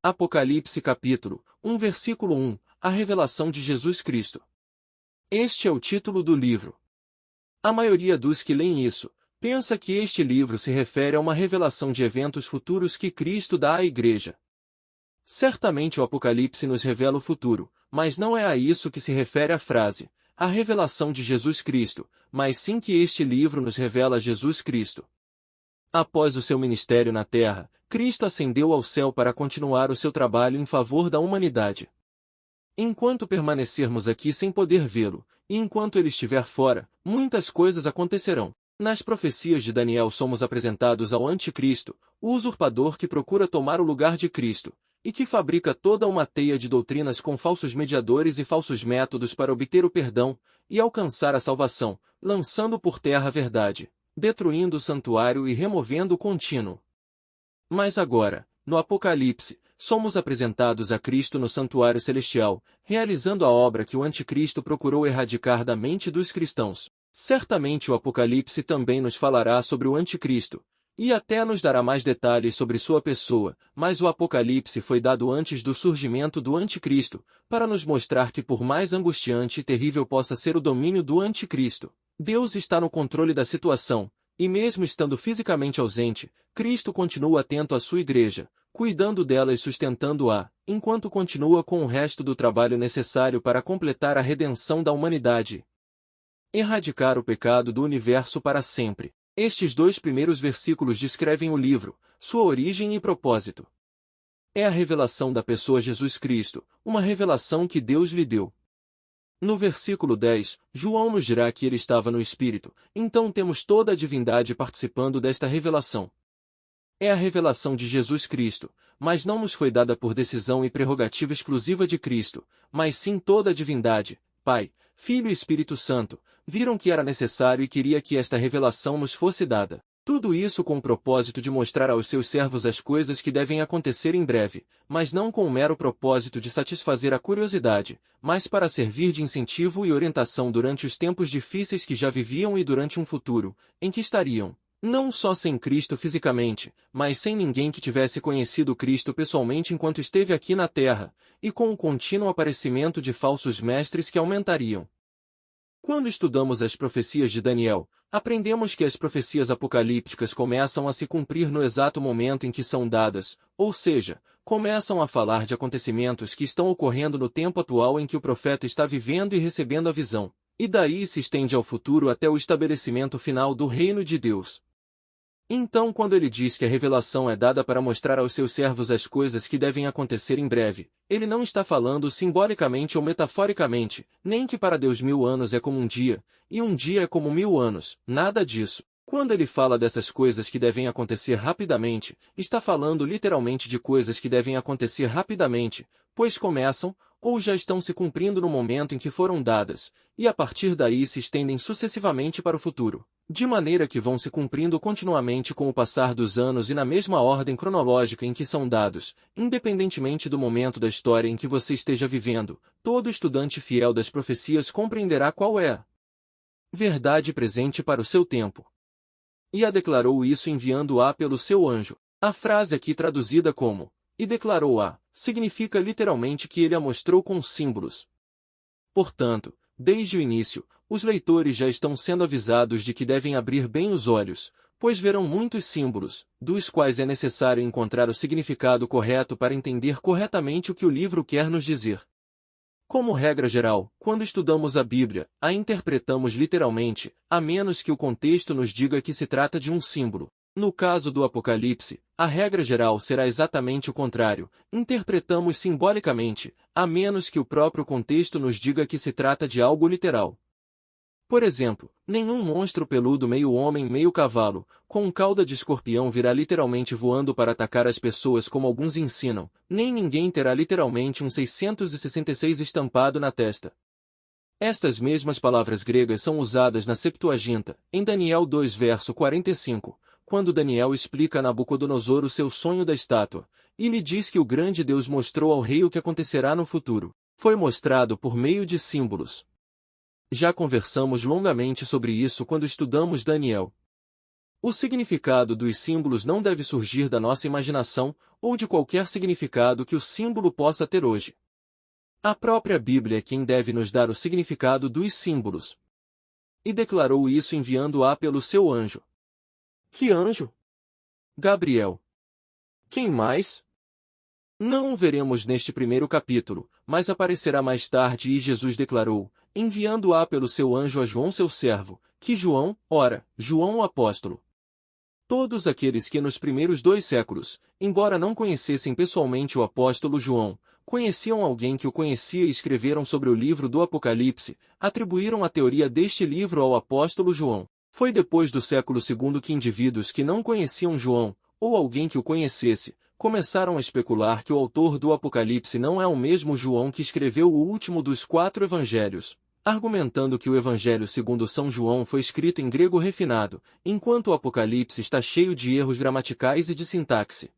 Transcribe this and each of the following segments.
Apocalipse capítulo 1 versículo 1, a revelação de Jesus Cristo. Este é o título do livro. A maioria dos que leem isso, pensa que este livro se refere a uma revelação de eventos futuros que Cristo dá à Igreja. Certamente o Apocalipse nos revela o futuro, mas não é a isso que se refere a frase, a revelação de Jesus Cristo, mas sim que este livro nos revela Jesus Cristo. Após o seu ministério na terra, Cristo ascendeu ao céu para continuar o seu trabalho em favor da humanidade. Enquanto permanecermos aqui sem poder vê-lo, e enquanto ele estiver fora, muitas coisas acontecerão. Nas profecias de Daniel somos apresentados ao Anticristo, o usurpador que procura tomar o lugar de Cristo, e que fabrica toda uma teia de doutrinas com falsos mediadores e falsos métodos para obter o perdão e alcançar a salvação, lançando por terra a verdade, destruindo o santuário e removendo o contínuo. Mas agora, no Apocalipse, somos apresentados a Cristo no santuário celestial, realizando a obra que o Anticristo procurou erradicar da mente dos cristãos. Certamente o Apocalipse também nos falará sobre o Anticristo, e até nos dará mais detalhes sobre sua pessoa, mas o Apocalipse foi dado antes do surgimento do Anticristo, para nos mostrar que por mais angustiante e terrível possa ser o domínio do Anticristo, Deus está no controle da situação, e mesmo estando fisicamente ausente, Cristo continua atento à sua igreja, cuidando dela e sustentando-a, enquanto continua com o resto do trabalho necessário para completar a redenção da humanidade. Erradicar o pecado do universo para sempre. Estes dois primeiros versículos descrevem o livro, sua origem e propósito. É a revelação da pessoa Jesus Cristo, uma revelação que Deus lhe deu. No versículo 10, João nos dirá que ele estava no Espírito, então temos toda a divindade participando desta revelação. É a revelação de Jesus Cristo, mas não nos foi dada por decisão e prerrogativa exclusiva de Cristo, mas sim toda a divindade, Pai, Filho e Espírito Santo, viram que era necessário e queria que esta revelação nos fosse dada. Tudo isso com o propósito de mostrar aos seus servos as coisas que devem acontecer em breve, mas não com o mero propósito de satisfazer a curiosidade, mas para servir de incentivo e orientação durante os tempos difíceis que já viviam e durante um futuro, em que estariam, não só sem Cristo fisicamente, mas sem ninguém que tivesse conhecido Cristo pessoalmente enquanto esteve aqui na terra, e com o contínuo aparecimento de falsos mestres que aumentariam. Quando estudamos as profecias de Daniel, aprendemos que as profecias apocalípticas começam a se cumprir no exato momento em que são dadas, ou seja, começam a falar de acontecimentos que estão ocorrendo no tempo atual em que o profeta está vivendo e recebendo a visão, e daí se estende ao futuro até o estabelecimento final do reino de Deus. Então, quando ele diz que a revelação é dada para mostrar aos seus servos as coisas que devem acontecer em breve, ele não está falando simbolicamente ou metaforicamente, nem que para Deus 1000 anos é como um dia, e um dia é como 1000 anos, nada disso. Quando ele fala dessas coisas que devem acontecer rapidamente, está falando literalmente de coisas que devem acontecer rapidamente, pois começam, ou já estão se cumprindo no momento em que foram dadas, e a partir daí se estendem sucessivamente para o futuro, de maneira que vão se cumprindo continuamente com o passar dos anos e na mesma ordem cronológica em que são dados, independentemente do momento da história em que você esteja vivendo. Todo estudante fiel das profecias compreenderá qual é a verdade presente para o seu tempo. E a declarou isso enviando-a pelo seu anjo. A frase aqui traduzida como "e declarou-a" significa literalmente que ele a mostrou com símbolos. Portanto, desde o início, os leitores já estão sendo avisados de que devem abrir bem os olhos, pois verão muitos símbolos, dos quais é necessário encontrar o significado correto para entender corretamente o que o livro quer nos dizer. Como regra geral, quando estudamos a Bíblia, a interpretamos literalmente, a menos que o contexto nos diga que se trata de um símbolo. No caso do Apocalipse, a regra geral será exatamente o contrário, interpretamos simbolicamente, a menos que o próprio contexto nos diga que se trata de algo literal. Por exemplo, nenhum monstro peludo meio homem meio cavalo, com cauda de escorpião virá literalmente voando para atacar as pessoas como alguns ensinam, nem ninguém terá literalmente um 666 estampado na testa. Estas mesmas palavras gregas são usadas na Septuaginta, em Daniel 2 verso 45, quando Daniel explica a Nabucodonosor o seu sonho da estátua, e lhe diz que o grande Deus mostrou ao rei o que acontecerá no futuro. Foi mostrado por meio de símbolos. Já conversamos longamente sobre isso quando estudamos Daniel. O significado dos símbolos não deve surgir da nossa imaginação, ou de qualquer significado que o símbolo possa ter hoje. A própria Bíblia é quem deve nos dar o significado dos símbolos. E declarou isso enviando-a pelo seu anjo. Que anjo? Gabriel. Quem mais? Não o veremos neste primeiro capítulo, mas aparecerá mais tarde e Jesus declarou, enviando-a pelo seu anjo a João seu servo, que João, ora, João o apóstolo. Todos aqueles que nos primeiros 2 séculos, embora não conhecessem pessoalmente o apóstolo João, conheciam alguém que o conhecia e escreveram sobre o livro do Apocalipse, atribuíram a teoria deste livro ao apóstolo João. Foi depois do século II que indivíduos que não conheciam João, ou alguém que o conhecesse, começaram a especular que o autor do Apocalipse não é o mesmo João que escreveu o último dos 4 evangelhos, argumentando que o Evangelho segundo São João foi escrito em grego refinado, enquanto o Apocalipse está cheio de erros gramaticais e de sintaxe.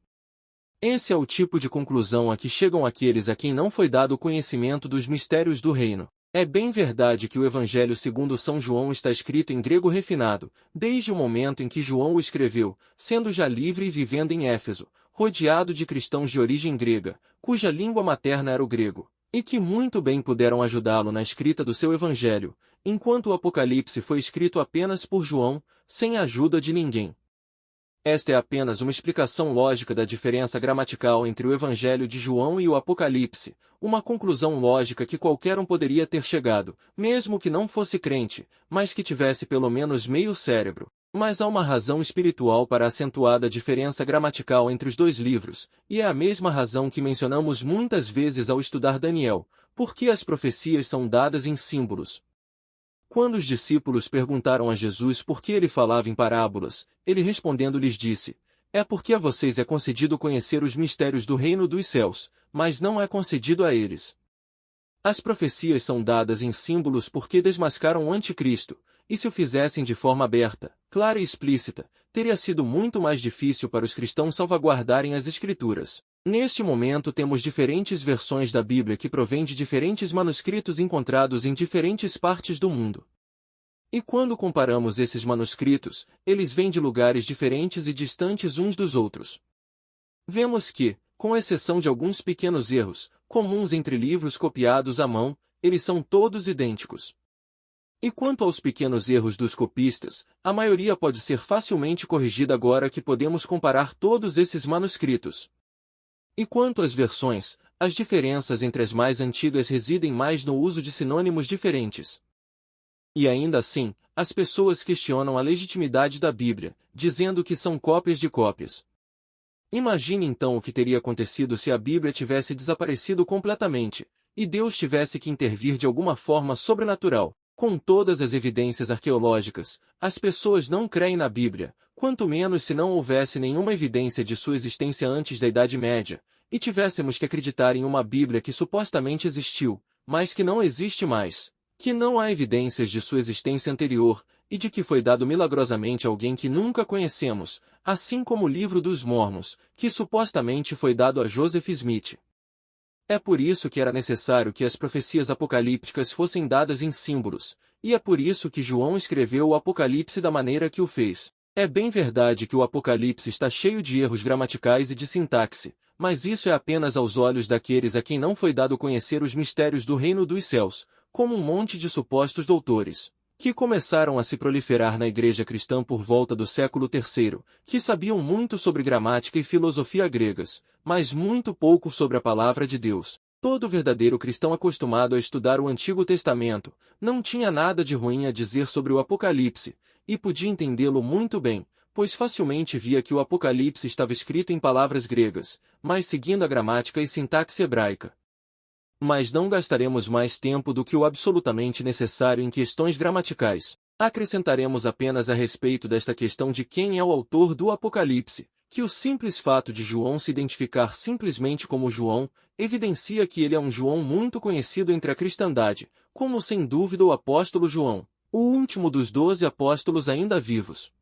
Esse é o tipo de conclusão a que chegam aqueles a quem não foi dado o conhecimento dos mistérios do reino. É bem verdade que o Evangelho segundo São João está escrito em grego refinado, desde o momento em que João o escreveu, sendo já livre e vivendo em Éfeso, rodeado de cristãos de origem grega, cuja língua materna era o grego, e que muito bem puderam ajudá-lo na escrita do seu Evangelho, enquanto o Apocalipse foi escrito apenas por João, sem a ajuda de ninguém. Esta é apenas uma explicação lógica da diferença gramatical entre o Evangelho de João e o Apocalipse, uma conclusão lógica que qualquer um poderia ter chegado, mesmo que não fosse crente, mas que tivesse pelo menos meio cérebro. Mas há uma razão espiritual para a acentuada diferença gramatical entre os 2 livros, e é a mesma razão que mencionamos muitas vezes ao estudar Daniel, porque as profecias são dadas em símbolos. Quando os discípulos perguntaram a Jesus por que ele falava em parábolas, ele respondendo lhes disse, é porque a vocês é concedido conhecer os mistérios do reino dos céus, mas não é concedido a eles. As profecias são dadas em símbolos porque desmascaram o anticristo, e se o fizessem de forma aberta, clara e explícita, teria sido muito mais difícil para os cristãos salvaguardarem as Escrituras. Neste momento temos diferentes versões da Bíblia que provêm de diferentes manuscritos encontrados em diferentes partes do mundo. E quando comparamos esses manuscritos, eles vêm de lugares diferentes e distantes uns dos outros. Vemos que, com exceção de alguns pequenos erros, comuns entre livros copiados à mão, eles são todos idênticos. E quanto aos pequenos erros dos copistas, a maioria pode ser facilmente corrigida agora que podemos comparar todos esses manuscritos. E quanto às versões, as diferenças entre as mais antigas residem mais no uso de sinônimos diferentes. E ainda assim, as pessoas questionam a legitimidade da Bíblia, dizendo que são cópias de cópias. Imagine então o que teria acontecido se a Bíblia tivesse desaparecido completamente, e Deus tivesse que intervir de alguma forma sobrenatural. Com todas as evidências arqueológicas, as pessoas não creem na Bíblia, quanto menos se não houvesse nenhuma evidência de sua existência antes da Idade Média, e tivéssemos que acreditar em uma Bíblia que supostamente existiu, mas que não existe mais, que não há evidências de sua existência anterior, e de que foi dado milagrosamente a alguém que nunca conhecemos, assim como o Livro dos Mormons, que supostamente foi dado a Joseph Smith. É por isso que era necessário que as profecias apocalípticas fossem dadas em símbolos, e é por isso que João escreveu o Apocalipse da maneira que o fez. É bem verdade que o Apocalipse está cheio de erros gramaticais e de sintaxe, mas isso é apenas aos olhos daqueles a quem não foi dado conhecer os mistérios do reino dos céus, como um monte de supostos doutores, que começaram a se proliferar na igreja cristã por volta do século III, que sabiam muito sobre gramática e filosofia gregas, mas muito pouco sobre a palavra de Deus. Todo verdadeiro cristão acostumado a estudar o Antigo Testamento não tinha nada de ruim a dizer sobre o Apocalipse, e podia entendê-lo muito bem, pois facilmente via que o Apocalipse estava escrito em palavras gregas, mas seguindo a gramática e sintaxe hebraica. Mas não gastaremos mais tempo do que o absolutamente necessário em questões gramaticais. Acrescentaremos apenas a respeito desta questão de quem é o autor do Apocalipse, que o simples fato de João se identificar simplesmente como João, evidencia que ele é um João muito conhecido entre a cristandade, como sem dúvida o apóstolo João, o último dos 12 apóstolos ainda vivos.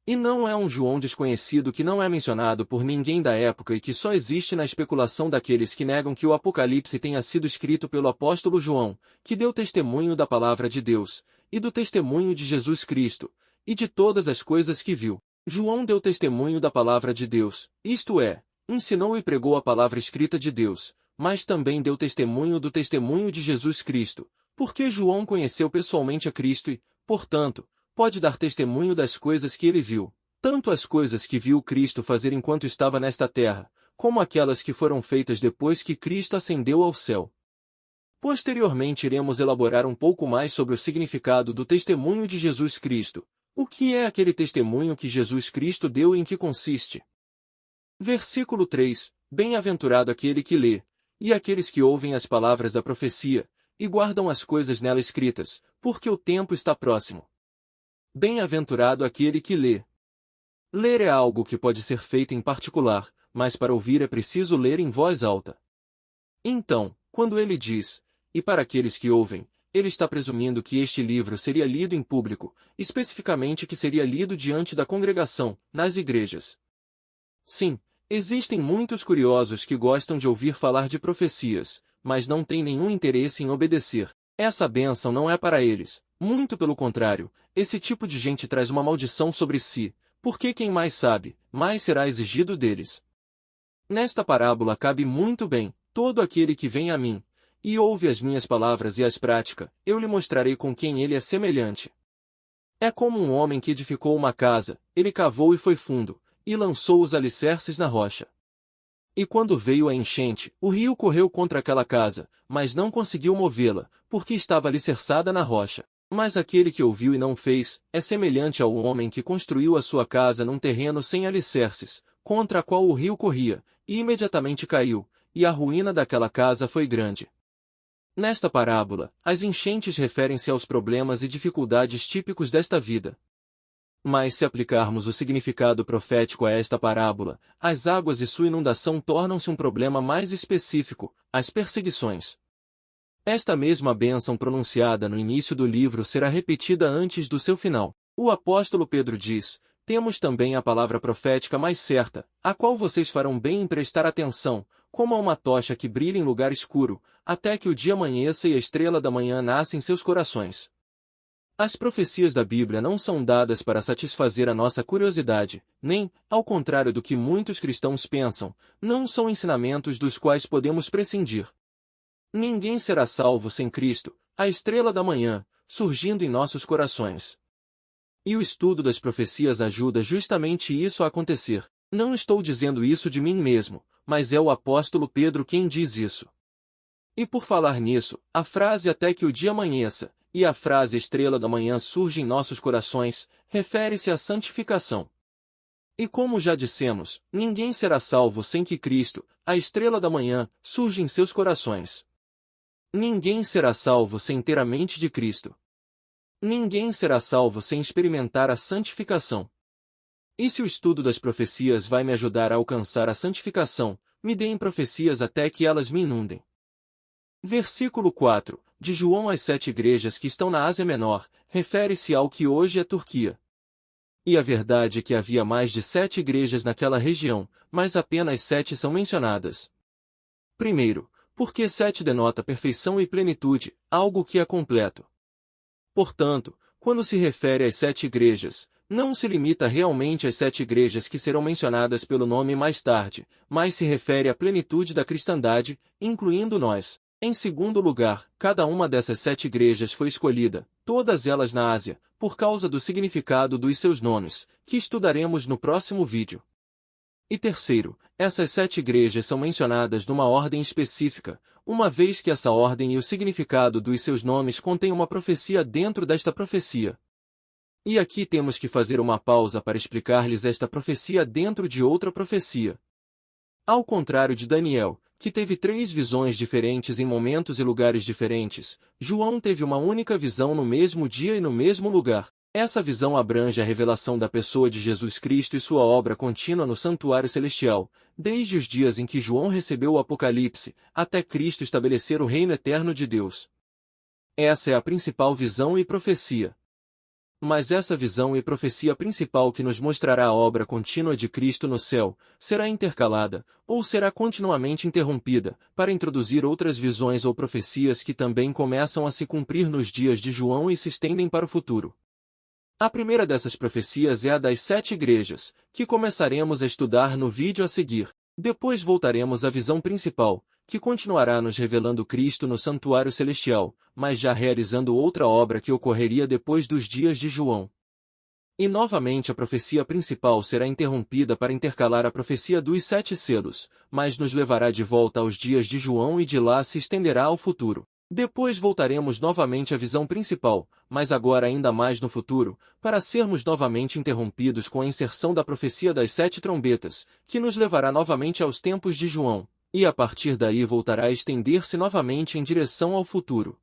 E não é um João desconhecido que não é mencionado por ninguém da época e que só existe na especulação daqueles que negam que o Apocalipse tenha sido escrito pelo apóstolo João, que deu testemunho da palavra de Deus, e do testemunho de Jesus Cristo, e de todas as coisas que viu. João deu testemunho da palavra de Deus, isto é, ensinou e pregou a palavra escrita de Deus, mas também deu testemunho do testemunho de Jesus Cristo, porque João conheceu pessoalmente a Cristo e, portanto, pode dar testemunho das coisas que ele viu, tanto as coisas que viu Cristo fazer enquanto estava nesta terra, como aquelas que foram feitas depois que Cristo ascendeu ao céu. Posteriormente iremos elaborar um pouco mais sobre o significado do testemunho de Jesus Cristo. O que é aquele testemunho que Jesus Cristo deu e em que consiste? Versículo 3. Bem-aventurado aquele que lê, e aqueles que ouvem as palavras da profecia, e guardam as coisas nela escritas, porque o tempo está próximo. Bem-aventurado aquele que lê. Ler é algo que pode ser feito em particular, mas para ouvir é preciso ler em voz alta. Então, quando ele diz, e para aqueles que ouvem, ele está presumindo que este livro seria lido em público, especificamente que seria lido diante da congregação, nas igrejas. Sim, existem muitos curiosos que gostam de ouvir falar de profecias, mas não têm nenhum interesse em obedecer. Essa bênção não é para eles, muito pelo contrário, esse tipo de gente traz uma maldição sobre si, porque quem mais sabe, mais será exigido deles. Nesta parábola cabe muito bem, todo aquele que vem a mim, e ouve as minhas palavras e as pratica, eu lhe mostrarei com quem ele é semelhante. É como um homem que edificou uma casa, ele cavou e foi fundo, e lançou os alicerces na rocha. E quando veio a enchente, o rio correu contra aquela casa, mas não conseguiu movê-la, porque estava alicerçada na rocha. Mas aquele que ouviu e não fez, é semelhante ao homem que construiu a sua casa num terreno sem alicerces, contra a qual o rio corria, e imediatamente caiu, e a ruína daquela casa foi grande. Nesta parábola, as enchentes referem-se aos problemas e dificuldades típicos desta vida. Mas se aplicarmos o significado profético a esta parábola, as águas e sua inundação tornam-se um problema mais específico, as perseguições. Esta mesma bênção pronunciada no início do livro será repetida antes do seu final. O apóstolo Pedro diz, temos também a palavra profética mais certa, a qual vocês farão bem em prestar atenção, como a uma tocha que brilha em lugar escuro, até que o dia amanheça e a estrela da manhã nasça em seus corações. As profecias da Bíblia não são dadas para satisfazer a nossa curiosidade, nem, ao contrário do que muitos cristãos pensam, não são ensinamentos dos quais podemos prescindir. Ninguém será salvo sem Cristo, a estrela da manhã, surgindo em nossos corações. E o estudo das profecias ajuda justamente isso a acontecer. Não estou dizendo isso de mim mesmo, mas é o apóstolo Pedro quem diz isso. E por falar nisso, a frase até que o dia amanheça, e a frase estrela da manhã surge em nossos corações, refere-se à santificação. E como já dissemos, ninguém será salvo sem que Cristo, a estrela da manhã, surja em seus corações. Ninguém será salvo sem ter a mente de Cristo. Ninguém será salvo sem experimentar a santificação. E se o estudo das profecias vai me ajudar a alcançar a santificação, me deem profecias até que elas me inundem. Versículo 4, de João às 7 igrejas que estão na Ásia Menor, refere-se ao que hoje é Turquia. E a verdade é que havia mais de 7 igrejas naquela região, mas apenas 7 são mencionadas. Primeiro, porque 7 denota perfeição e plenitude, algo que é completo. Portanto, quando se refere às 7 igrejas, não se limita realmente às 7 igrejas que serão mencionadas pelo nome mais tarde, mas se refere à plenitude da cristandade, incluindo nós. Em segundo lugar, cada uma dessas 7 igrejas foi escolhida, todas elas na Ásia, por causa do significado dos seus nomes, que estudaremos no próximo vídeo. E terceiro, essas 7 igrejas são mencionadas numa ordem específica, uma vez que essa ordem e o significado dos seus nomes contêm uma profecia dentro desta profecia. E aqui temos que fazer uma pausa para explicar-lhes esta profecia dentro de outra profecia. Ao contrário de Daniel, que teve 3 visões diferentes em momentos e lugares diferentes, João teve uma única visão no mesmo dia e no mesmo lugar. Essa visão abrange a revelação da pessoa de Jesus Cristo e sua obra contínua no santuário celestial, desde os dias em que João recebeu o Apocalipse, até Cristo estabelecer o reino eterno de Deus. Essa é a principal visão e profecia. Mas essa visão e profecia principal que nos mostrará a obra contínua de Cristo no céu, será intercalada, ou será continuamente interrompida, para introduzir outras visões ou profecias que também começam a se cumprir nos dias de João e se estendem para o futuro. A primeira dessas profecias é a das 7 igrejas, que começaremos a estudar no vídeo a seguir. Depois voltaremos à visão principal, que continuará nos revelando Cristo no santuário celestial, mas já realizando outra obra que ocorreria depois dos dias de João. E novamente a profecia principal será interrompida para intercalar a profecia dos 7 selos, mas nos levará de volta aos dias de João e de lá se estenderá ao futuro. Depois voltaremos novamente à visão principal, mas agora ainda mais no futuro, para sermos novamente interrompidos com a inserção da profecia das 7 trombetas, que nos levará novamente aos tempos de João, e a partir daí voltará a estender-se novamente em direção ao futuro.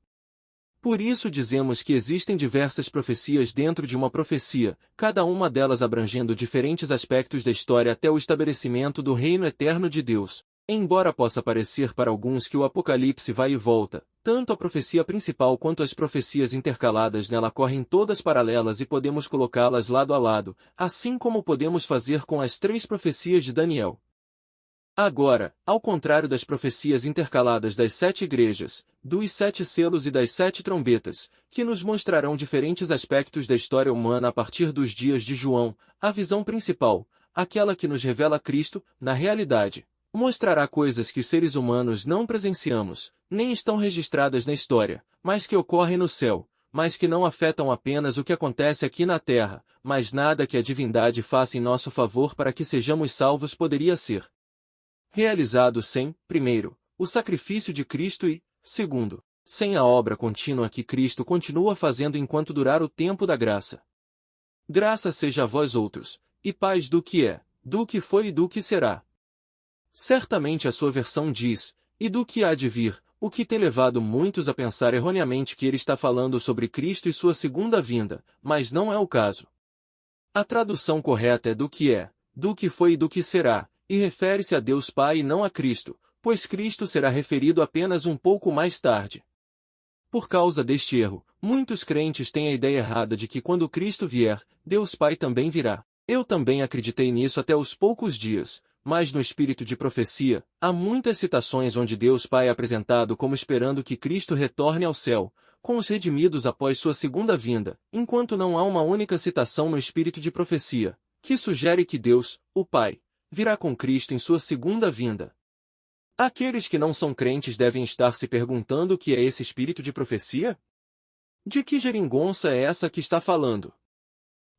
Por isso dizemos que existem diversas profecias dentro de uma profecia, cada uma delas abrangendo diferentes aspectos da história até o estabelecimento do reino eterno de Deus. Embora possa parecer para alguns que o Apocalipse vai e volta, tanto a profecia principal quanto as profecias intercaladas nela correm todas paralelas e podemos colocá-las lado a lado, assim como podemos fazer com as 3 profecias de Daniel. Agora, ao contrário das profecias intercaladas das 7 igrejas, dos 7 selos e das 7 trombetas, que nos mostrarão diferentes aspectos da história humana a partir dos dias de João, a visão principal, aquela que nos revela Cristo, na realidade, mostrará coisas que os seres humanos não presenciamos, nem estão registradas na história, mas que ocorrem no céu, mas que não afetam apenas o que acontece aqui na terra, mas nada que a divindade faça em nosso favor para que sejamos salvos poderia ser realizado sem, primeiro, o sacrifício de Cristo e, segundo, sem a obra contínua que Cristo continua fazendo enquanto durar o tempo da graça. Graça seja a vós outros, e paz do que é, do que foi e do que será. Certamente a sua versão diz, e do que há de vir, o que tem levado muitos a pensar erroneamente que ele está falando sobre Cristo e sua segunda vinda, mas não é o caso. A tradução correta é do que foi e do que será, e refere-se a Deus Pai e não a Cristo, pois Cristo será referido apenas um pouco mais tarde. Por causa deste erro, muitos crentes têm a ideia errada de que quando Cristo vier, Deus Pai também virá. Eu também acreditei nisso até os poucos dias, mas no espírito de profecia, há muitas citações onde Deus Pai é apresentado como esperando que Cristo retorne ao céu, com os redimidos após sua segunda vinda, enquanto não há uma única citação no espírito de profecia, que sugere que Deus, o Pai, virá com Cristo em sua segunda vinda. Aqueles que não são crentes devem estar se perguntando o que é esse espírito de profecia? De que geringonça é essa que está falando?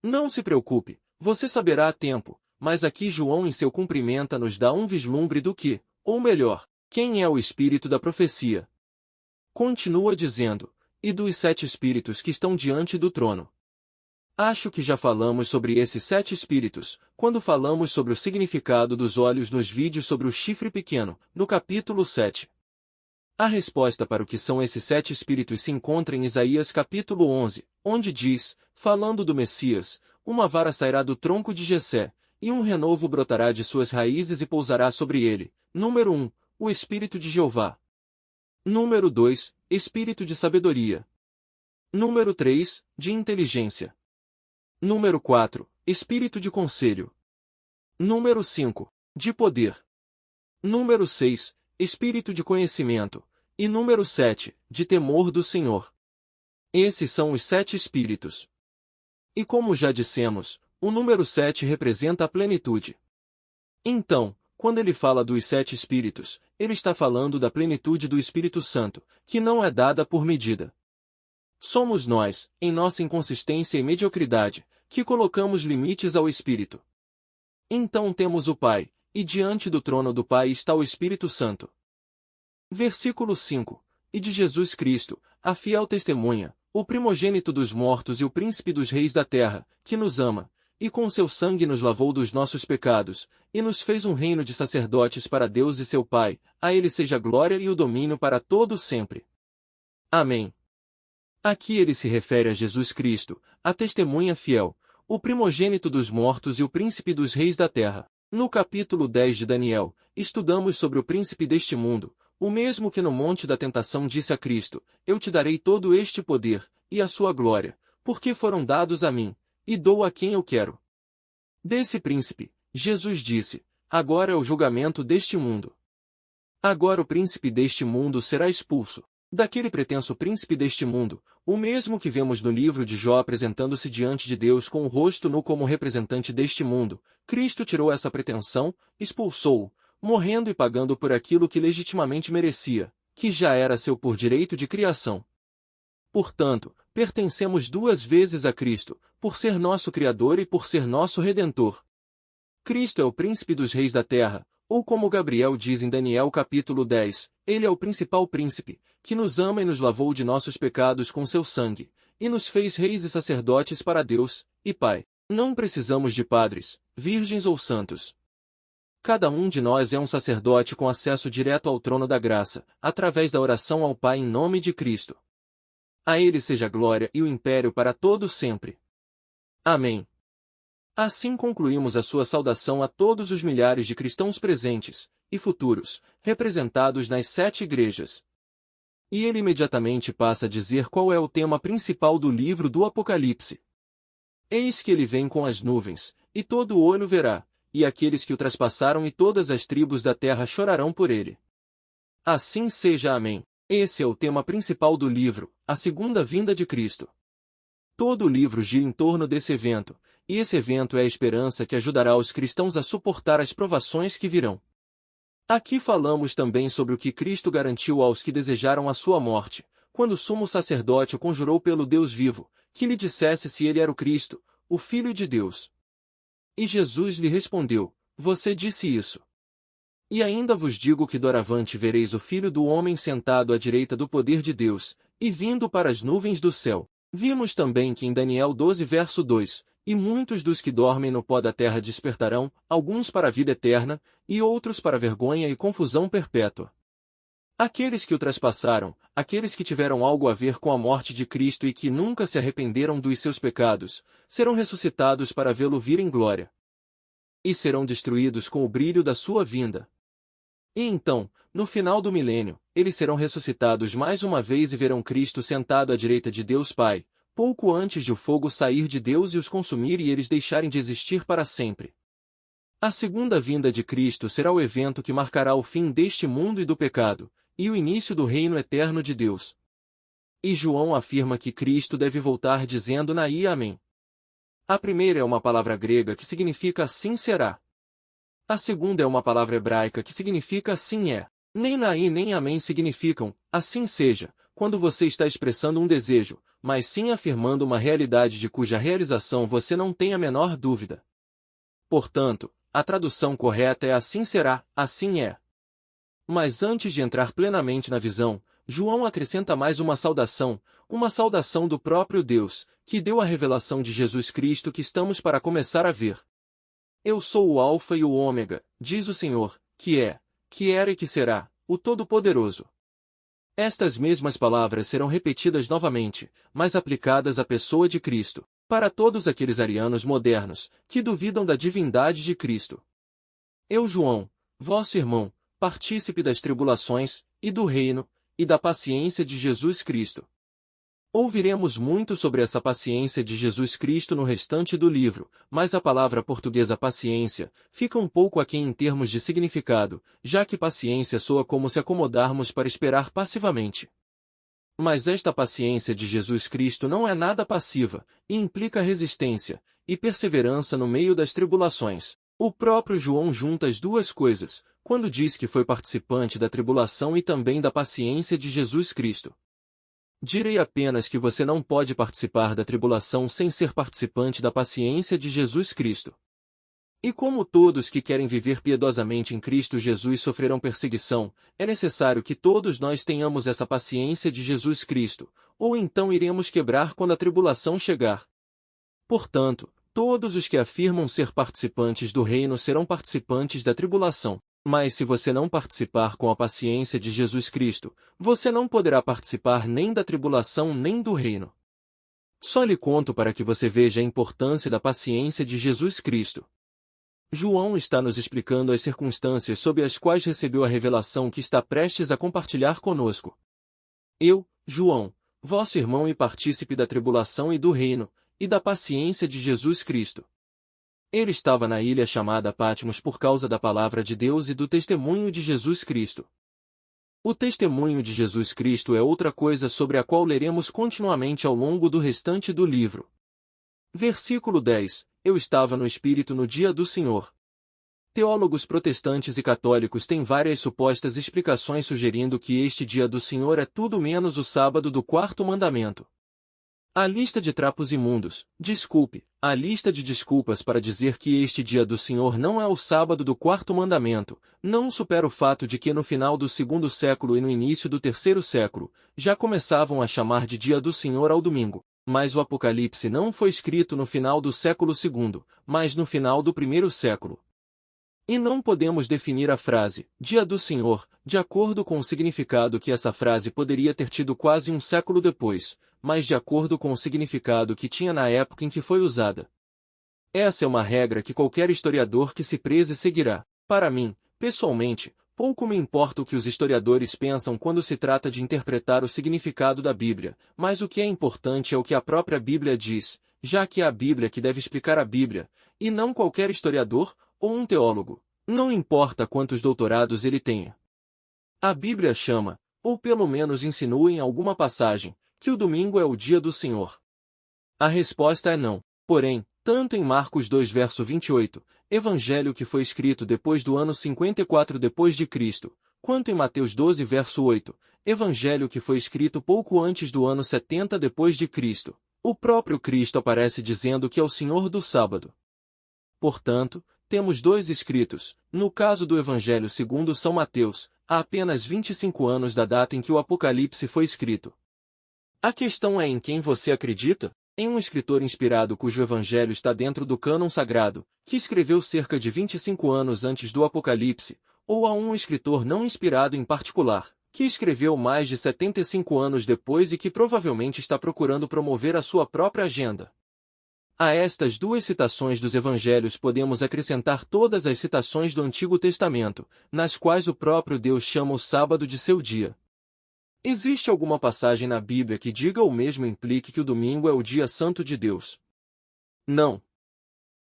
Não se preocupe, você saberá a tempo, mas aqui João em seu cumprimento nos dá um vislumbre do que, ou melhor, quem é o espírito da profecia. Continua dizendo, e dos 7 espíritos que estão diante do trono. Acho que já falamos sobre esses 7 espíritos, quando falamos sobre o significado dos olhos nos vídeos sobre o chifre pequeno, no capítulo 7. A resposta para o que são esses 7 espíritos se encontra em Isaías capítulo 11, onde diz, falando do Messias, uma vara sairá do tronco de Jessé, e um renovo brotará de suas raízes e pousará sobre ele. Número 1, o Espírito de Jeová. Número 2, Espírito de sabedoria. Número 3, de inteligência. Número 4, Espírito de conselho. Número 5, de poder. Número 6, Espírito de conhecimento. E número 7, de temor do Senhor. Esses são os 7 espíritos. E como já dissemos, o número 7 representa a plenitude. Então, quando ele fala dos 7 espíritos, ele está falando da plenitude do Espírito Santo, que não é dada por medida. Somos nós, em nossa inconsistência e mediocridade, que colocamos limites ao Espírito. Então temos o Pai, e diante do trono do Pai está o Espírito Santo. Versículo 5. E de Jesus Cristo, a fiel testemunha, o primogênito dos mortos e o príncipe dos reis da terra, que nos ama, e com seu sangue nos lavou dos nossos pecados, e nos fez um reino de sacerdotes para Deus e seu Pai, a ele seja a glória e o domínio para todo sempre. Amém. Aqui ele se refere a Jesus Cristo, a testemunha fiel, o primogênito dos mortos e o príncipe dos reis da terra. No capítulo 10 de Daniel, estudamos sobre o príncipe deste mundo, o mesmo que no monte da tentação disse a Cristo, eu te darei todo este poder, e a sua glória, porque foram dados a mim, e dou a quem eu quero. Desse príncipe, Jesus disse, agora é o julgamento deste mundo. Agora o príncipe deste mundo será expulso. daquele pretenso príncipe deste mundo, o mesmo que vemos no livro de Jó apresentando-se diante de Deus com o rosto nu como representante deste mundo, Cristo tirou essa pretensão, expulsou-o, morrendo e pagando por aquilo que legitimamente merecia, que já era seu por direito de criação. Portanto, pertencemos duas vezes a Cristo, por ser nosso Criador e por ser nosso Redentor. Cristo é o príncipe dos reis da terra, ou como Gabriel diz em Daniel capítulo 10, ele é o principal príncipe, que nos ama e nos lavou de nossos pecados com seu sangue, e nos fez reis e sacerdotes para Deus, e Pai. Não precisamos de padres, virgens ou santos. Cada um de nós é um sacerdote com acesso direto ao trono da graça, através da oração ao Pai em nome de Cristo. A Ele seja a glória e o império para todos sempre. Amém. Assim concluímos a sua saudação a todos os milhares de cristãos presentes, e futuros, representados nas 7 igrejas. E ele imediatamente passa a dizer qual é o tema principal do livro do Apocalipse. Eis que ele vem com as nuvens, e todo o olho verá, e aqueles que o traspassaram e todas as tribos da terra chorarão por ele. Assim seja. Amém. Esse é o tema principal do livro, a segunda vinda de Cristo. Todo o livro gira em torno desse evento, e esse evento é a esperança que ajudará os cristãos a suportar as provações que virão. Aqui falamos também sobre o que Cristo garantiu aos que desejaram a sua morte, quando o sumo sacerdote o conjurou pelo Deus vivo, que lhe dissesse se ele era o Cristo, o Filho de Deus. E Jesus lhe respondeu: Você disse isso. E ainda vos digo que doravante vereis o Filho do Homem sentado à direita do poder de Deus, e vindo para as nuvens do céu. Vimos também que em Daniel 12 verso 2, e muitos dos que dormem no pó da terra despertarão, alguns para a vida eterna, e outros para vergonha e confusão perpétua. Aqueles que o traspassaram, aqueles que tiveram algo a ver com a morte de Cristo e que nunca se arrependeram dos seus pecados, serão ressuscitados para vê-lo vir em glória. E serão destruídos com o brilho da sua vinda. E então, no final do milênio, eles serão ressuscitados mais uma vez e verão Cristo sentado à direita de Deus Pai, pouco antes de o fogo sair de Deus e os consumir e eles deixarem de existir para sempre. A segunda vinda de Cristo será o evento que marcará o fim deste mundo e do pecado, e o início do reino eterno de Deus. E João afirma que Cristo deve voltar dizendo Naí Amém. A primeira é uma palavra grega que significa assim será. A segunda é uma palavra hebraica que significa assim é. Nem Naí nem Amém significam assim seja, quando você está expressando um desejo, mas sim afirmando uma realidade de cuja realização você não tem a menor dúvida. Portanto, a tradução correta é assim será, assim é. Mas antes de entrar plenamente na visão, João acrescenta mais uma saudação do próprio Deus, que deu a revelação de Jesus Cristo que estamos para começar a ver. Eu sou o Alfa e o Ômega, diz o Senhor, que é, que era e que será, o Todo-Poderoso. Estas mesmas palavras serão repetidas novamente, mas aplicadas à pessoa de Cristo, para todos aqueles arianos modernos, que duvidam da divindade de Cristo. Eu, João, vosso irmão, partícipe das tribulações, e do reino, e da paciência de Jesus Cristo. Ouviremos muito sobre essa paciência de Jesus Cristo no restante do livro, mas a palavra portuguesa paciência fica um pouco aquém em termos de significado, já que paciência soa como se acomodarmos para esperar passivamente. Mas esta paciência de Jesus Cristo não é nada passiva, e implica resistência e perseverança no meio das tribulações. O próprio João junta as duas coisas, quando diz que foi participante da tribulação e também da paciência de Jesus Cristo. Direi apenas que você não pode participar da tribulação sem ser participante da paciência de Jesus Cristo. E como todos que querem viver piedosamente em Cristo Jesus sofrerão perseguição, é necessário que todos nós tenhamos essa paciência de Jesus Cristo, ou então iremos quebrar quando a tribulação chegar. Portanto, todos os que afirmam ser participantes do reino serão participantes da tribulação. Mas se você não participar com a paciência de Jesus Cristo, você não poderá participar nem da tribulação nem do reino. Só lhe conto para que você veja a importância da paciência de Jesus Cristo. João está nos explicando as circunstâncias sob as quais recebeu a revelação que está prestes a compartilhar conosco. Eu, João, vosso irmão e partícipe da tribulação e do reino, e da paciência de Jesus Cristo. Ele estava na ilha chamada Patmos por causa da palavra de Deus e do testemunho de Jesus Cristo. O testemunho de Jesus Cristo é outra coisa sobre a qual leremos continuamente ao longo do restante do livro. Versículo 10. Eu estava no Espírito no dia do Senhor. Teólogos protestantes e católicos têm várias supostas explicações sugerindo que este dia do Senhor é tudo menos o sábado do quarto mandamento. A lista de trapos imundos, a lista de desculpas para dizer que este dia do Senhor não é o sábado do quarto mandamento, não supera o fato de que no final do segundo século e no início do terceiro século, já começavam a chamar de dia do Senhor ao domingo, mas o Apocalipse não foi escrito no final do século II, mas no final do primeiro século. E não podemos definir a frase, dia do Senhor, de acordo com o significado que essa frase poderia ter tido quase um século depois, mas de acordo com o significado que tinha na época em que foi usada. Essa é uma regra que qualquer historiador que se preze seguirá. Para mim, pessoalmente, pouco me importa o que os historiadores pensam quando se trata de interpretar o significado da Bíblia, mas o que é importante é o que a própria Bíblia diz, já que é a Bíblia que deve explicar a Bíblia, e não qualquer historiador, ou um teólogo, não importa quantos doutorados ele tenha. A Bíblia chama, ou pelo menos insinua em alguma passagem, que o domingo é o dia do Senhor. A resposta é não. Porém, tanto em Marcos 2 verso 28, evangelho que foi escrito depois do ano 54 depois de Cristo, quanto em Mateus 12 verso 8, evangelho que foi escrito pouco antes do ano 70 depois de Cristo, o próprio Cristo aparece dizendo que é o Senhor do sábado. Portanto, temos dois escritos, no caso do Evangelho segundo São Mateus, há apenas 25 anos da data em que o Apocalipse foi escrito. A questão é em quem você acredita? Em um escritor inspirado cujo Evangelho está dentro do cânon sagrado, que escreveu cerca de 25 anos antes do Apocalipse, ou a um escritor não inspirado em particular, que escreveu mais de 75 anos depois e que provavelmente está procurando promover a sua própria agenda. A estas duas citações dos evangelhos podemos acrescentar todas as citações do Antigo Testamento, nas quais o próprio Deus chama o sábado de seu dia. Existe alguma passagem na Bíblia que diga ou mesmo implique que o domingo é o dia santo de Deus? Não.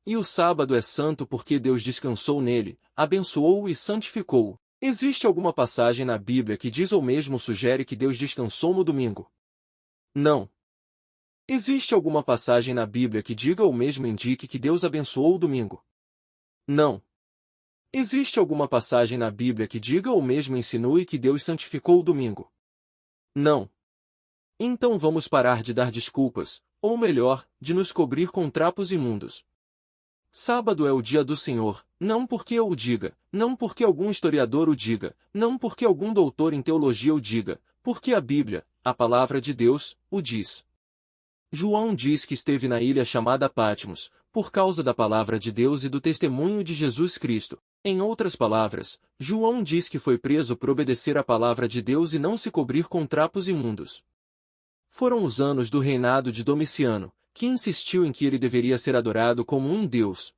E o sábado é santo porque Deus descansou nele, abençoou-o e santificou-o. Existe alguma passagem na Bíblia que diz ou mesmo sugere que Deus descansou no domingo? Não. Existe alguma passagem na Bíblia que diga ou mesmo indique que Deus abençoou o domingo? Não. Existe alguma passagem na Bíblia que diga ou mesmo insinue que Deus santificou o domingo? Não. Então vamos parar de dar desculpas, ou melhor, de nos cobrir com trapos imundos. Sábado é o dia do Senhor, não porque eu o diga, não porque algum historiador o diga, não porque algum doutor em teologia o diga, porque a Bíblia, a palavra de Deus, o diz. João diz que esteve na ilha chamada Patmos, por causa da palavra de Deus e do testemunho de Jesus Cristo. Em outras palavras, João diz que foi preso por obedecer à palavra de Deus e não se cobrir com trapos imundos. Foram os anos do reinado de Domiciano, que insistiu em que ele deveria ser adorado como um deus.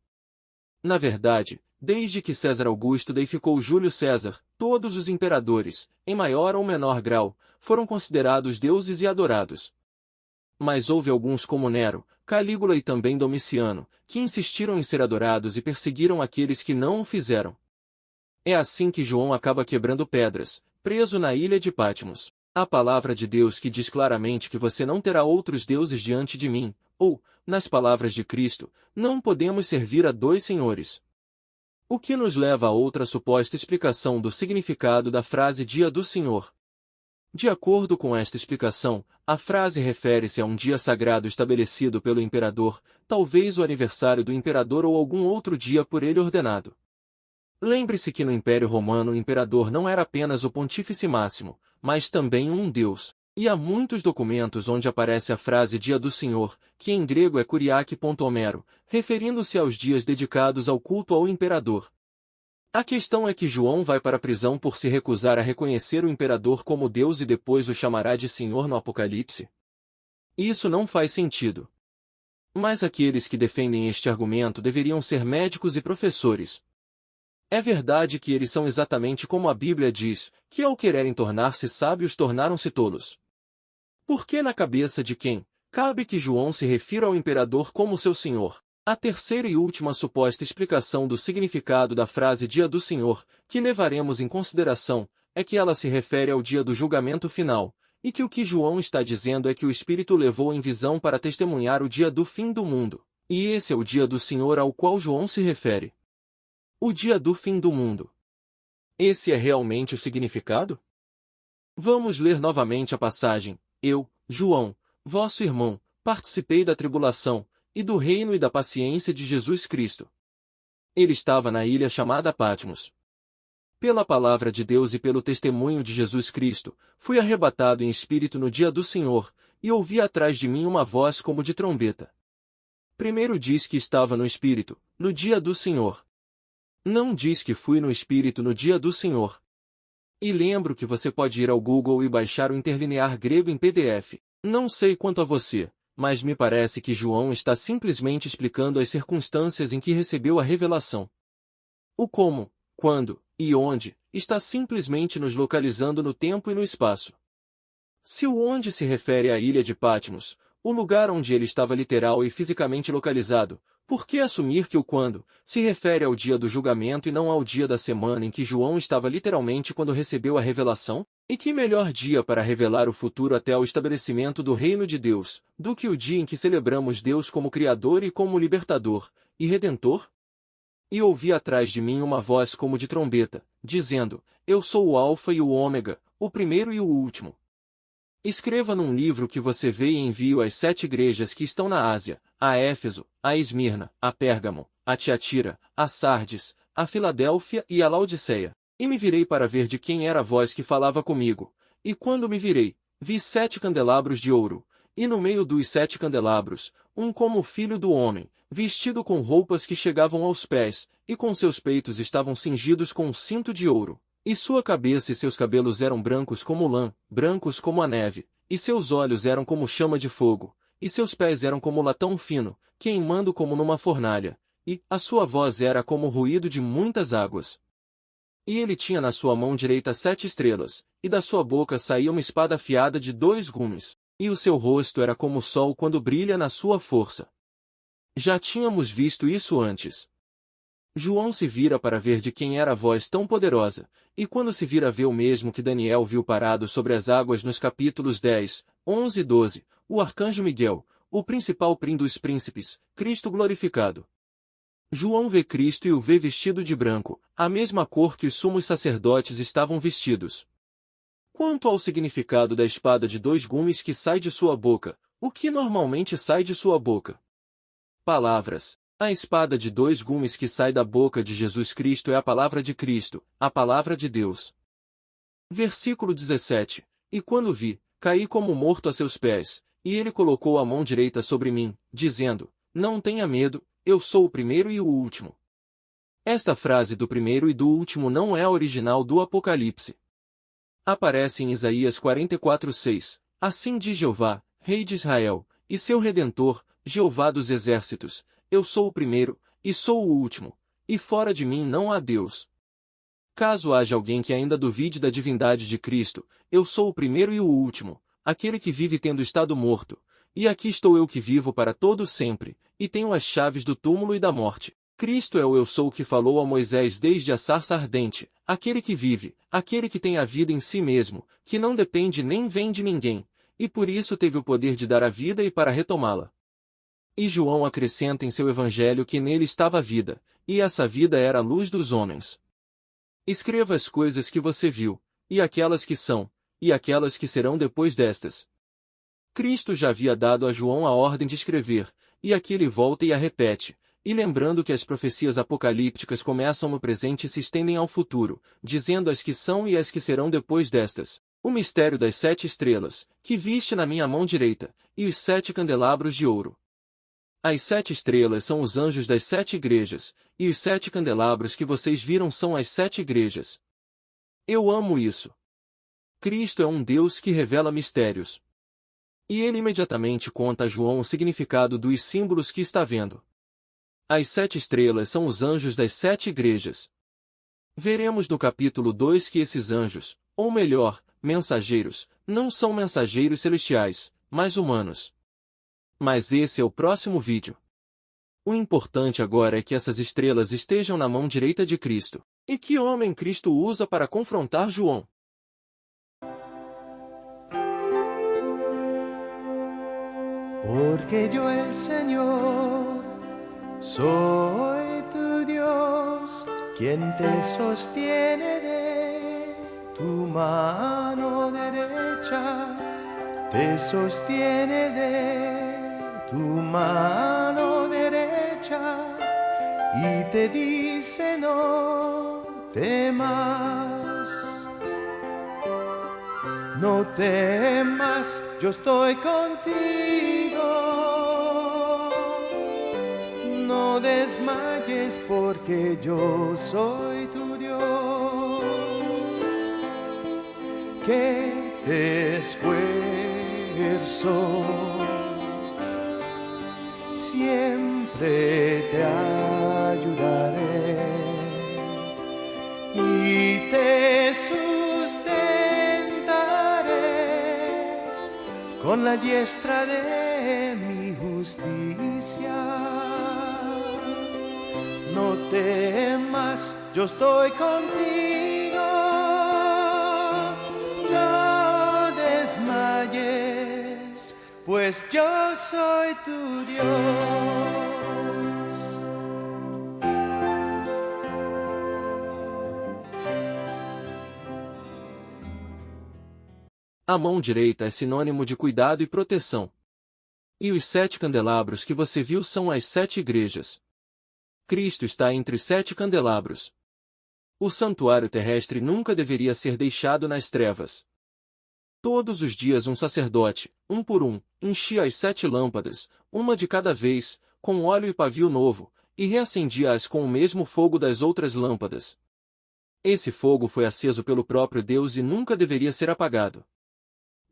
Na verdade, desde que César Augusto deificou Júlio César, todos os imperadores, em maior ou menor grau, foram considerados deuses e adorados. Mas houve alguns como Nero, Calígula e também Domiciano, que insistiram em ser adorados e perseguiram aqueles que não o fizeram. É assim que João acaba quebrando pedras, preso na ilha de Patmos. A palavra de Deus que diz claramente que você não terá outros deuses diante de mim, ou, nas palavras de Cristo, não podemos servir a dois senhores. O que nos leva a outra suposta explicação do significado da frase Dia do Senhor. De acordo com esta explicação, a frase refere-se a um dia sagrado estabelecido pelo imperador, talvez o aniversário do imperador ou algum outro dia por ele ordenado. Lembre-se que no Império Romano o imperador não era apenas o pontífice máximo, mas também um deus, e há muitos documentos onde aparece a frase Dia do Senhor, que em grego é Kuriake.Homero, referindo-se aos dias dedicados ao culto ao imperador. A questão é que João vai para a prisão por se recusar a reconhecer o imperador como Deus e depois o chamará de Senhor no Apocalipse? Isso não faz sentido. Mas aqueles que defendem este argumento deveriam ser médicos e professores. É verdade que eles são exatamente como a Bíblia diz, que ao quererem tornar-se sábios tornaram-se tolos. Por que na cabeça de quem cabe que João se refira ao imperador como seu Senhor? A terceira e última suposta explicação do significado da frase Dia do Senhor, que levaremos em consideração, é que ela se refere ao dia do julgamento final, e que o que João está dizendo é que o Espírito levou em visão para testemunhar o dia do fim do mundo, e esse é o dia do Senhor ao qual João se refere. O dia do fim do mundo. Esse é realmente o significado? Vamos ler novamente a passagem. Eu, João, vosso irmão, participei da tribulação, e do reino e da paciência de Jesus Cristo. Ele estava na ilha chamada Patmos. Pela palavra de Deus e pelo testemunho de Jesus Cristo, fui arrebatado em espírito no dia do Senhor, e ouvi atrás de mim uma voz como de trombeta. Primeiro diz que estava no espírito, no dia do Senhor. Não diz que fui no espírito no dia do Senhor. E lembro que você pode ir ao Google e baixar o interlinear grego em PDF. Não sei quanto a você, mas me parece que João está simplesmente explicando as circunstâncias em que recebeu a revelação. O como, quando e onde está simplesmente nos localizando no tempo e no espaço. Se o onde se refere à ilha de Patmos, o lugar onde ele estava literal e fisicamente localizado, por que assumir que o quando se refere ao dia do julgamento e não ao dia da semana em que João estava literalmente quando recebeu a revelação? E que melhor dia para revelar o futuro até ao estabelecimento do reino de Deus, do que o dia em que celebramos Deus como Criador e como Libertador e Redentor? E ouvi atrás de mim uma voz como de trombeta, dizendo: Eu sou o Alfa e o Ômega, o primeiro e o último. Escreva num livro que você vê e envie às 7 igrejas que estão na Ásia, a Éfeso, a Esmirna, a Pérgamo, a Tiatira, a Sardes, a Filadélfia e a Laodiceia. E me virei para ver de quem era a voz que falava comigo. E quando me virei, vi 7 candelabros de ouro, e no meio dos 7 candelabros, um como o filho do homem, vestido com roupas que chegavam aos pés, e com seus peitos estavam cingidos com um cinto de ouro. E sua cabeça e seus cabelos eram brancos como lã, brancos como a neve, e seus olhos eram como chama de fogo, e seus pés eram como latão fino, queimando como numa fornalha, e a sua voz era como o ruído de muitas águas. E ele tinha na sua mão direita 7 estrelas, e da sua boca saía uma espada afiada de 2 gumes, e o seu rosto era como o sol quando brilha na sua força. Já tínhamos visto isso antes. João se vira para ver de quem era a voz tão poderosa, e quando se vira vê o mesmo que Daniel viu parado sobre as águas nos capítulos 10, 11 e 12, o arcanjo Miguel, o principal dos príncipes, Cristo glorificado. João vê Cristo e o vê vestido de branco, a mesma cor que os sumos sacerdotes estavam vestidos. Quanto ao significado da espada de 2 gumes que sai de sua boca, o que normalmente sai de sua boca? Palavras. A espada de 2 gumes que sai da boca de Jesus Cristo é a palavra de Cristo, a palavra de Deus. Versículo 17. E quando vi, caí como morto a seus pés, e ele colocou a mão direita sobre mim, dizendo: Não tenha medo, eu sou o primeiro e o último. Esta frase do primeiro e do último não é a original do Apocalipse. Aparece em Isaías 44:6. Assim diz Jeová, Rei de Israel, e seu Redentor, Jeová dos exércitos: Eu sou o primeiro, e sou o último, e fora de mim não há Deus. Caso haja alguém que ainda duvide da divindade de Cristo, eu sou o primeiro e o último, aquele que vive tendo estado morto, e aqui estou eu que vivo para todo sempre, e tenho as chaves do túmulo e da morte. Cristo é o eu sou que falou a Moisés desde a sarça ardente, aquele que vive, aquele que tem a vida em si mesmo, que não depende nem vem de ninguém, e por isso teve o poder de dar a vida e para retomá-la. E João acrescenta em seu evangelho que nele estava a vida, e essa vida era a luz dos homens. Escreva as coisas que você viu, e aquelas que são, e aquelas que serão depois destas. Cristo já havia dado a João a ordem de escrever, e aqui ele volta e a repete, e lembrando que as profecias apocalípticas começam no presente e se estendem ao futuro, dizendo as que são e as que serão depois destas. O mistério das 7 estrelas, que viste na minha mão direita, e os 7 candelabros de ouro. As 7 estrelas são os anjos das 7 igrejas, e os 7 candelabros que vocês viram são as 7 igrejas. Eu amo isso. Cristo é um Deus que revela mistérios. E ele imediatamente conta a João o significado dos símbolos que está vendo. As 7 estrelas são os anjos das 7 igrejas. Veremos no capítulo 2 que esses anjos, ou melhor, mensageiros, não são mensageiros celestiais, mas humanos. Mas esse é o próximo vídeo. O importante agora é que essas estrelas estejam na mão direita de Cristo. E que homem Cristo usa para confrontar João? Porque yo el Señor soy tu Dios, quien te sostiene de tu mano derecha, te sostiene de tu mano derecha y te dice no temas. No temas, yo estoy contigo. No desmayes porque yo soy tu Dios, que te esfuerzo, siempre te ayudaré y te con la diestra de mi justicia. No temas, yo estoy contigo. No desmayes, pues yo soy tu Dios. A mão direita é sinônimo de cuidado e proteção. E os 7 candelabros que você viu são as 7 igrejas. Cristo está entre os 7 candelabros. O santuário terrestre nunca deveria ser deixado nas trevas. Todos os dias um sacerdote, um por um, enchia as 7 lâmpadas, uma de cada vez, com óleo e pavio novo, e reacendia-as com o mesmo fogo das outras lâmpadas. Esse fogo foi aceso pelo próprio Deus e nunca deveria ser apagado.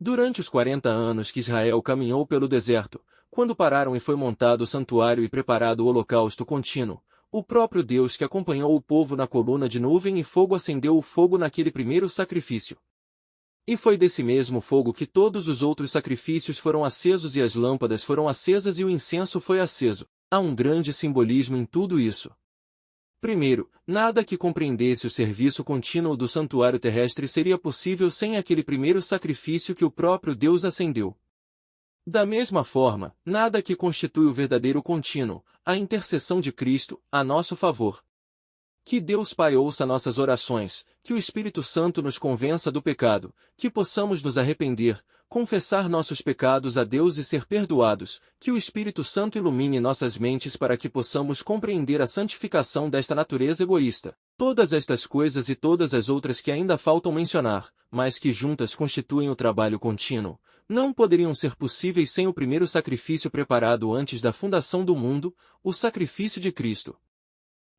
Durante os 40 anos que Israel caminhou pelo deserto, quando pararam e foi montado o santuário e preparado o holocausto contínuo, o próprio Deus que acompanhou o povo na coluna de nuvem e fogo acendeu o fogo naquele primeiro sacrifício. E foi desse mesmo fogo que todos os outros sacrifícios foram acesos e as lâmpadas foram acesas e o incenso foi aceso. Há um grande simbolismo em tudo isso. Primeiro, nada que compreendesse o serviço contínuo do santuário terrestre seria possível sem aquele primeiro sacrifício que o próprio Deus acendeu. Da mesma forma, nada que constitui o verdadeiro contínuo, a intercessão de Cristo, a nosso favor. Que Deus Pai ouça nossas orações, que o Espírito Santo nos convença do pecado, que possamos nos arrepender, confessar nossos pecados a Deus e ser perdoados, que o Espírito Santo ilumine nossas mentes para que possamos compreender a santificação desta natureza egoísta. Todas estas coisas e todas as outras que ainda faltam mencionar, mas que juntas constituem o trabalho contínuo, não poderiam ser possíveis sem o primeiro sacrifício preparado antes da fundação do mundo, o sacrifício de Cristo.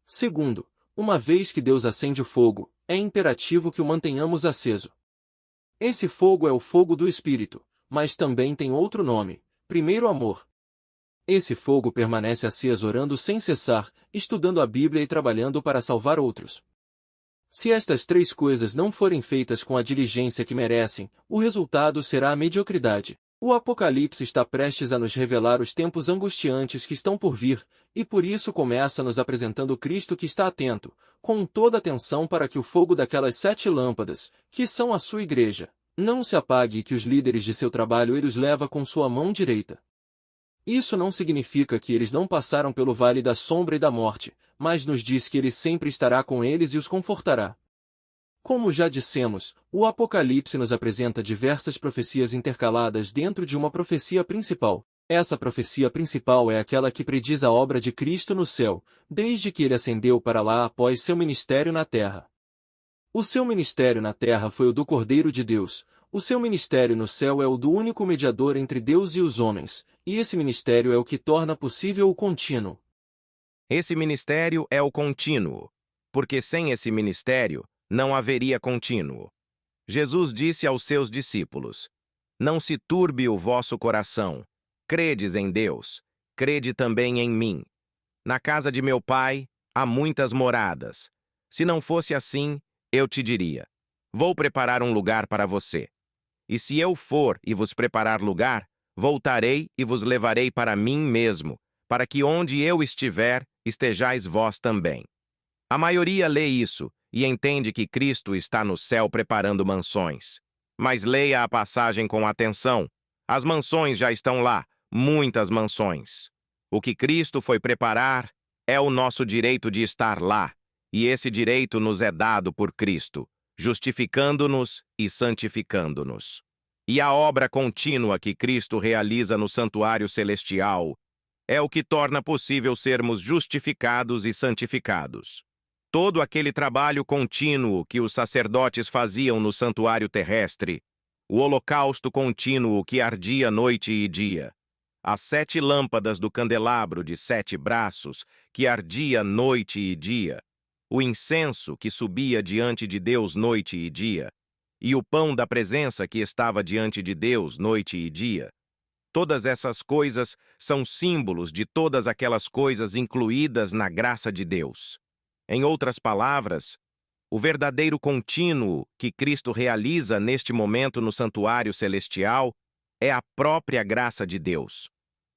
Segundo, uma vez que Deus acende o fogo, é imperativo que o mantenhamos aceso. Esse fogo é o fogo do Espírito, mas também tem outro nome, primeiro amor. Esse fogo permanece aceso orando sem cessar, estudando a Bíblia e trabalhando para salvar outros. Se estas 3 coisas não forem feitas com a diligência que merecem, o resultado será a mediocridade. O Apocalipse está prestes a nos revelar os tempos angustiantes que estão por vir, e por isso começa nos apresentando Cristo que está atento, com toda atenção para que o fogo daquelas 7 lâmpadas, que são a sua igreja, não se apague e que os líderes de seu trabalho ele os leva com sua mão direita. Isso não significa que eles não passaram pelo vale da sombra e da morte, mas nos diz que ele sempre estará com eles e os confortará. Como já dissemos, o Apocalipse nos apresenta diversas profecias intercaladas dentro de uma profecia principal. Essa profecia principal é aquela que prediz a obra de Cristo no céu, desde que ele ascendeu para lá após seu ministério na terra. O seu ministério na terra foi o do Cordeiro de Deus, o seu ministério no céu é o do único mediador entre Deus e os homens, e esse ministério é o que torna possível o contínuo. Esse ministério é o contínuo, porque sem esse ministério não haveria contínuo. Jesus disse aos seus discípulos: Não se turbe o vosso coração. Credes em Deus, crede também em mim. Na casa de meu Pai há muitas moradas. Se não fosse assim, eu te diria: Vou preparar um lugar para você. E se eu for e vos preparar lugar, voltarei e vos levarei para mim mesmo, para que onde eu estiver, estejais vós também. A maioria lê isso e entende que Cristo está no céu preparando mansões. Mas leia a passagem com atenção. As mansões já estão lá, muitas mansões. O que Cristo foi preparar é o nosso direito de estar lá, e esse direito nos é dado por Cristo, justificando-nos e santificando-nos. E a obra contínua que Cristo realiza no santuário celestial é o que torna possível sermos justificados e santificados. Todo aquele trabalho contínuo que os sacerdotes faziam no santuário terrestre, o holocausto contínuo que ardia noite e dia, as 7 lâmpadas do candelabro de 7 braços que ardia noite e dia, o incenso que subia diante de Deus noite e dia, e o pão da presença que estava diante de Deus noite e dia. Todas essas coisas são símbolos de todas aquelas coisas incluídas na graça de Deus. Em outras palavras, o verdadeiro contínuo que Cristo realiza neste momento no santuário celestial é a própria graça de Deus.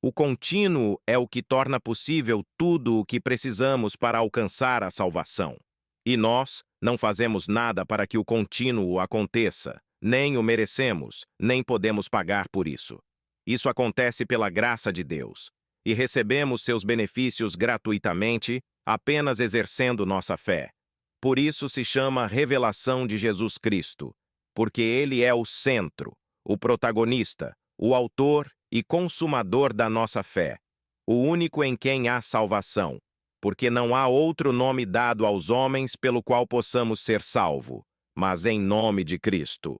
O contínuo é o que torna possível tudo o que precisamos para alcançar a salvação. E nós não fazemos nada para que o contínuo aconteça, nem o merecemos, nem podemos pagar por isso. Isso acontece pela graça de Deus, e recebemos seus benefícios gratuitamente, apenas exercendo nossa fé. Por isso se chama revelação de Jesus Cristo, porque Ele é o centro, o protagonista, o autor e consumador da nossa fé, o único em quem há salvação, porque não há outro nome dado aos homens pelo qual possamos ser salvos, mas em nome de Cristo.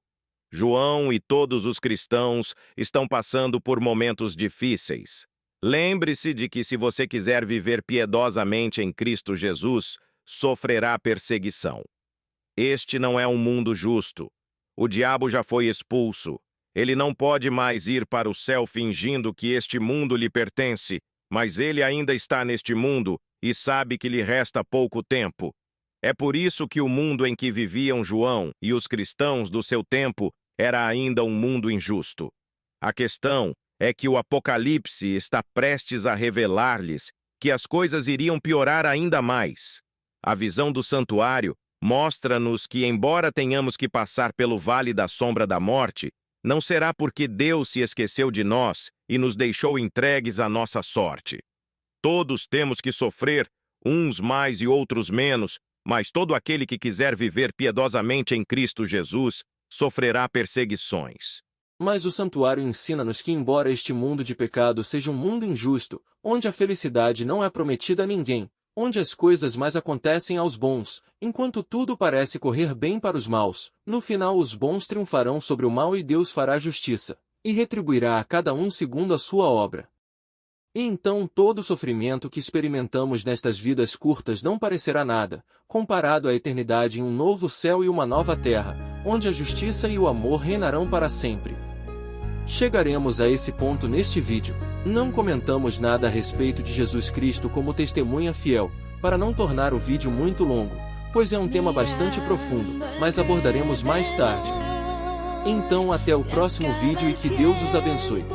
João e todos os cristãos estão passando por momentos difíceis. Lembre-se de que se você quiser viver piedosamente em Cristo Jesus, sofrerá perseguição. Este não é um mundo justo. O diabo já foi expulso. Ele não pode mais ir para o céu fingindo que este mundo lhe pertence, mas ele ainda está neste mundo e sabe que lhe resta pouco tempo. É por isso que o mundo em que viviam João e os cristãos do seu tempo era ainda um mundo injusto. A questão é que o Apocalipse está prestes a revelar-lhes que as coisas iriam piorar ainda mais. A visão do santuário mostra-nos que, embora tenhamos que passar pelo vale da sombra da morte, não será porque Deus se esqueceu de nós e nos deixou entregues à nossa sorte. Todos temos que sofrer, uns mais e outros menos, mas todo aquele que quiser viver piedosamente em Cristo Jesus sofrerá perseguições. Mas o santuário ensina-nos que, embora este mundo de pecado seja um mundo injusto, onde a felicidade não é prometida a ninguém, onde as coisas mais acontecem aos bons, enquanto tudo parece correr bem para os maus, no final os bons triunfarão sobre o mal e Deus fará justiça, e retribuirá a cada um segundo a sua obra. E então todo o sofrimento que experimentamos nestas vidas curtas não parecerá nada, comparado à eternidade em um novo céu e uma nova terra, onde a justiça e o amor reinarão para sempre. Chegaremos a esse ponto neste vídeo. Não comentamos nada a respeito de Jesus Cristo como testemunha fiel, para não tornar o vídeo muito longo, pois é um tema bastante profundo, mas abordaremos mais tarde. Então até o próximo vídeo e que Deus os abençoe.